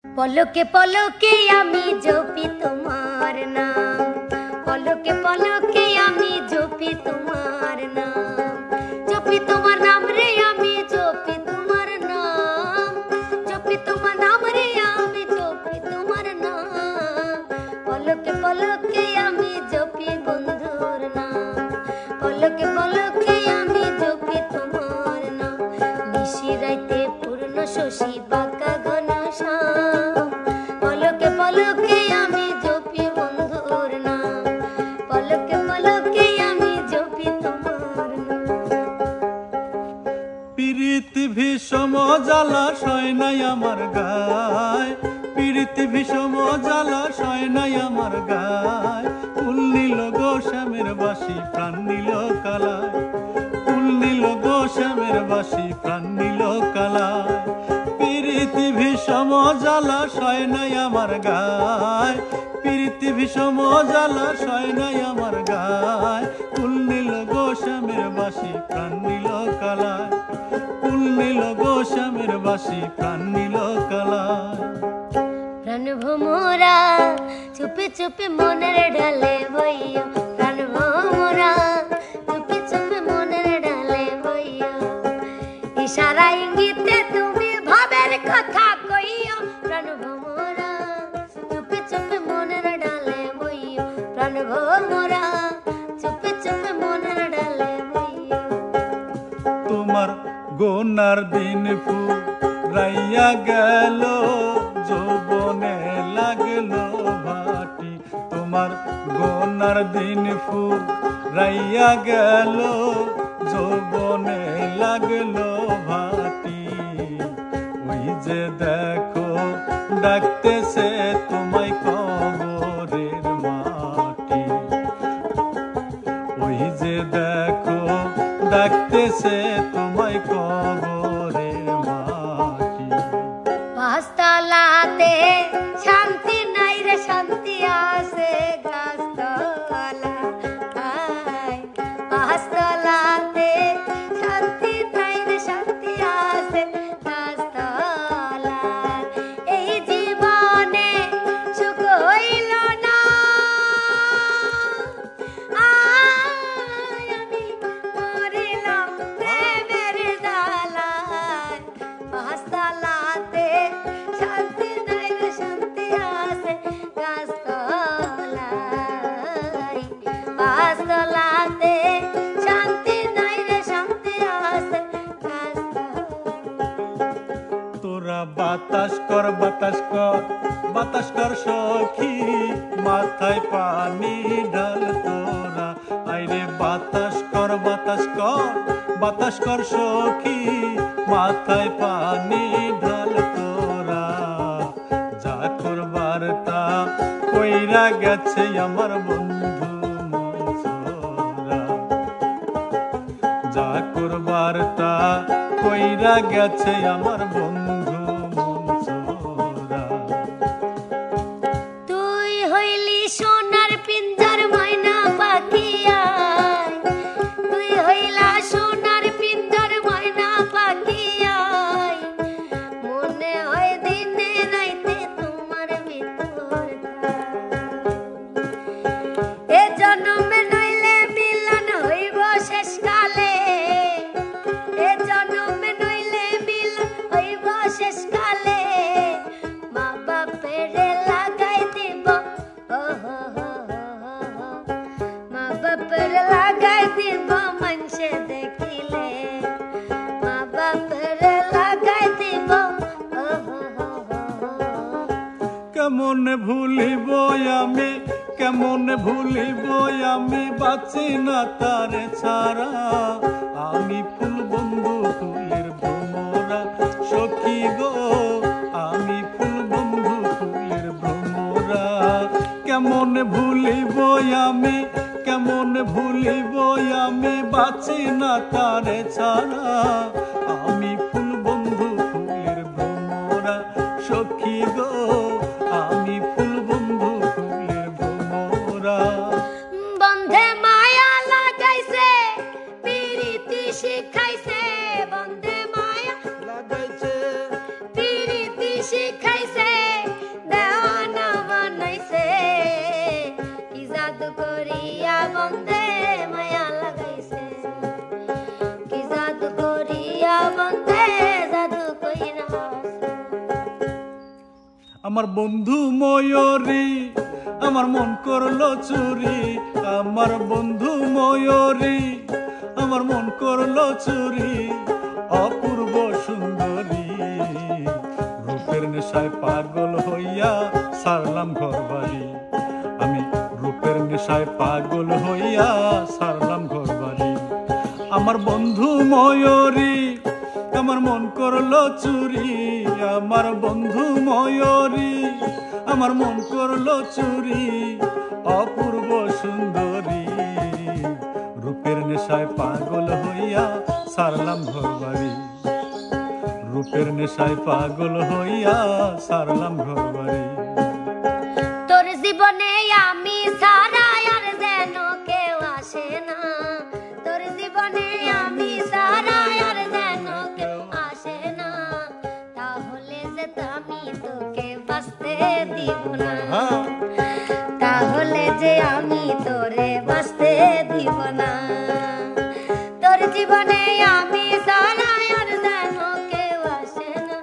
পলকে পলকে আমি জপি তোমার নাম, পলকে পলকে আমি জপি তোমার নাম, জপি তোমার নাম রে আমি জপি তোমার নাম, জপি তোমার নাম রে আমি জপি তোমার নাম। পলকে পলকে আমি জপি বন্ধুর নাম, পলকে পলকে আমি জপি তোমার নাম। নিশি রাইতে পূর্ণ শশী বাঁকা ঘন শ্যাম, পলকে পলকে আমি জপি বন্ধুর নাম, পলকে পলকে আমি জপি তোমার নাম। প্রীতি ভীষম জ্বালা সয় নাই আমার গায়, প্রীতি ভীষম জ্বালা সয় নাই আমার গায়। ফুল নীল গো শ্যামের বাসি প্রাণ নীল কালায়, ফুল নীল গো শ্যামের বাসি প্রাণ নীল কালায়। প্রীতি ভীষম জ্বালা সয় নাই আমার গায়, প্রীতি ভীষম জ্বালা সয় নাই আমার গায়। ফুল নীল গো শ্যামের বাসি প্রাণ নীল কালায়, ফুল নীল গো শ্যামের বাসি প্রাণ নীল কালায়। প্রাণ ভোমরা চুপি চুপি মনের ঢালে বইয়া, প্রাণ ভোমরা চুপি চুপি মনের ঢালে বইয়া। ইশারা ইঙ্গিতে তুমি ভাবের কথা কইও, প্রাণ ভোমরা চুপি চুপি মনের ঢালে বইয়া, প্রাণ ভোমরা চুপি চুপি মনের ঢালে বইয়া। তোমার গোনার দিন ফুরাইয়া গেল, যৌবনে লাগলো ভাটি। তোমার গোনার দিন ফুরাইয়া গেল, যৌবনে লাগলো ভাটি। ওই যে দেখো ডাকতেছে তোমায় কবরের মাটি, ওই যে দেখো ডাকতেছে তোমায় কবরের মাটি। পাঁচতলাতে শান্তি নাই রে শান্তি আছে গাছতলা, পাঁচতলাতে শান্তি নাই রে শান্তি আছে গাছতলা। এই জীবনে সুখ হইল না, আমি মরিলাম প্রেমের জ্বালায়। পাঁচতলাতে শান্তি নাই রে শান্তি আছে গাছতলায়, পাঁচতলাতে শান্তি নাই রে শান্তি আছে গাছতলায়। তোরা বাতাস কর বাতাস কর বাতাস কর সখী, মাথায় পানি ঢাল তোরা। আইরে বাতাস কর বাতাস কর বাতাস কর সখী, মাথায় পানি ঢাল তোরা। যা করবার তা কইরা গেছে আমার বন্ধু মনসুরা, যা করবার তা কইরা গেছে আমার বন্ধু মনসুরা। তুই হইলি সোনার পিঞ্জর ময়না পাখি আয়, তুই হইলা সোনার পিঞ্জর ময়না পাখি আয়। মনে হয় দিনে রাইতে তোমার ভিতর এ জন্মে নইলে মিলন হইব শেষকালে, এ জন্মে নইলে মিলন হইব শেষকালে। মা বাপের লাগাই দিব, মা বাপের লাগাই দিব মানুষে দেখিলে, মা বাপের লাগাই দিব। কেমন ভুলিব আমি, কেমন ভুলিব আমি, বাঁচি না তারে ছাড়া। আমি ফুল বন্ধু ফুলের ভ্রমরা সখী গো, আমি ফুল বন্ধু ফুলের ভ্রমরা। কেমন ভুলিব আমি, কেমন ভুলিব আমি, বাঁচি না তারে ছাড়া। আমি ফুল বন্ধু ফুলের ভ্রমরা সখী গো, আমি ফুল বন্ধু ফুলের ভ্রমরা। বন্ধে মায়া লাগাইছে প্রীতি শিখাইছে, বন্ধে মায়া লাগাইছে প্রীতি শিখাইছে। আমার বন্ধু ময়ূরী আমার মন করলো চুরি, আমার বন্ধু ময়ূরী আমার মন করলো চুরি, অপূর্ব সুন্দরী রূপের নেশায় পাগল হইয়া সারলাম ঘর বাড়ি, আমি রূপের নেশায় পাগল হইয়া সারলাম ঘর বাড়ি। আমার বন্ধু ময়ূরী আমার মন করলো চুরি, আমার বন্ধু ময়ূরী আমার মন করলো চুরি, অপূর্ব সুন্দরী রূপের নেশায় পাগল হইয়া সারলাম ঘর বাড়ি, রূপের নেশায় পাগল হইয়া সারলাম ঘর বাড়ি। তোর জীবনে আমি সারা আর যেন কেউ আসে না, তোর জীবনে আমি সারা আর যেন কেউ আসে না, তাহলে যে আমি তোকে বাঁচতে দিব না, তাহলে যে আমি তোরে বাঁচতে দিব না। তোর জীবনে আমি সারা আর যেন কেউ আসে না,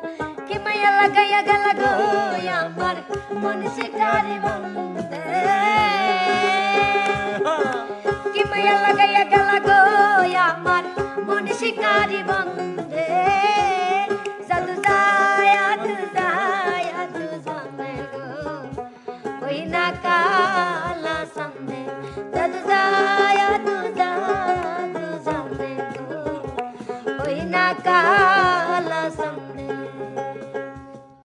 কি মায়া লাগাইয়া গেল গো আমার মন শিকারি বন্ধে, কি মায়া লাগাইয়া গেল গো আমার মন শিকারি বন্ধে।